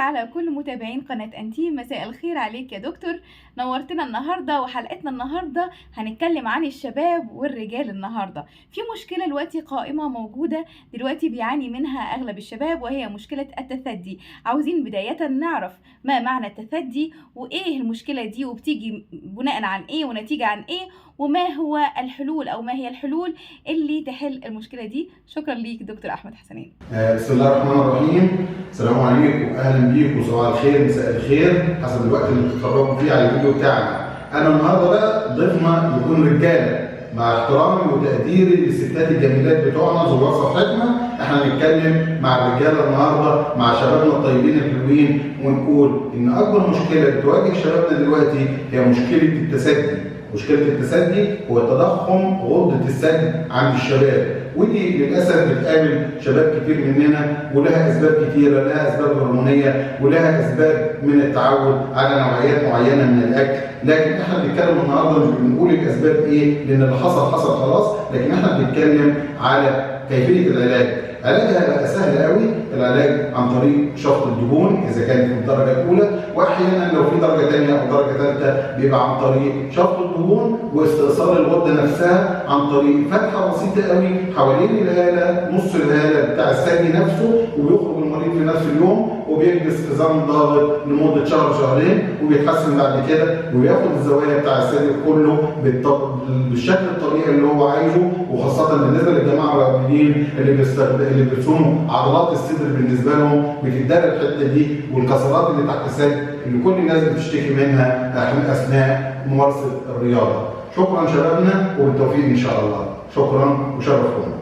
على كل متابعين قناة أنتيم. مساء الخير عليك يا دكتور، نورتنا النهاردة. وحلقتنا النهاردة هنتكلم عن الشباب والرجال. النهاردة في مشكلة دلوقتي قائمة موجودة دلوقتي بيعاني منها أغلب الشباب، وهي مشكلة التثدي. عاوزين بداية نعرف ما معنى التثدي، وإيه المشكلة دي، وبتيجي بناء عن إيه، ونتيجة عن إيه، وما هو الحلول أو ما هي الحلول اللي تحل المشكلة دي. شكرا ليك دكتور أحمد حسنين. بسم الله الرحمن الرحيم. السلام عليكم، اهلا بيكم، صباح الخير، مساء الخير، حسب الوقت اللي بتتفرجوا فيه على الفيديو بتاعنا. انا النهارده بقى ضيفنا يكون رجاله، مع احترامي وتقديري للستات الجميلات بتوعنا زوار صفحتنا. احنا هنتكلم مع الرجاله النهارده، مع شبابنا الطيبين الحلوين، ونقول ان اكبر مشكله بتواجه شبابنا دلوقتي هي مشكله التثدي. مشكله التثدي هو تضخم غدة الثدي عند الشباب، ودي للاسف بتقابل شباب كتير مننا، ولها اسباب كتيره، لها اسباب هرمونيه، ولها اسباب من التعود على نوعيات معينه من الاكل. لكن احنا بنتكلم النهارده مش بنقول الاسباب ايه، لان اللي حصل حصل خلاص، لكن احنا بنتكلم على كيفيه العلاج. علاجها بقى سهل قوي، العلاج عن طريق شفط الدهون اذا كانت في الدرجه الاولى، واحيانا لو في درجه ثانيه او درجه ثالثه بيبقى عن طريق شفط الدهون واستئصال الغده نفسها عن طريق فتحه بسيطه قوي حوالين الهاله، نص الهاله بتاع الثدي نفسه، وبيخرج المريض في نفس اليوم وبيلبس حزام ضاغط لمده شهر شهرين، وبيتحسن بعد كده، وياخد الزوايا بتاع الثدي كله بالشكل الطبيعي اللي هو عايزه. وخاصه بالنسبه للجماعه الرياضيين اللي بيرسموا عضلات الصدر بالنسبه لهم بتتدرب الحته دي، والكسرات اللي تحت الثدي اللي كل الناس بتشتكي منها اثناء ممارسه الرياضه. شكرا شبابنا، وبالتوفيق ان شاء الله. شكرا وشرفونا.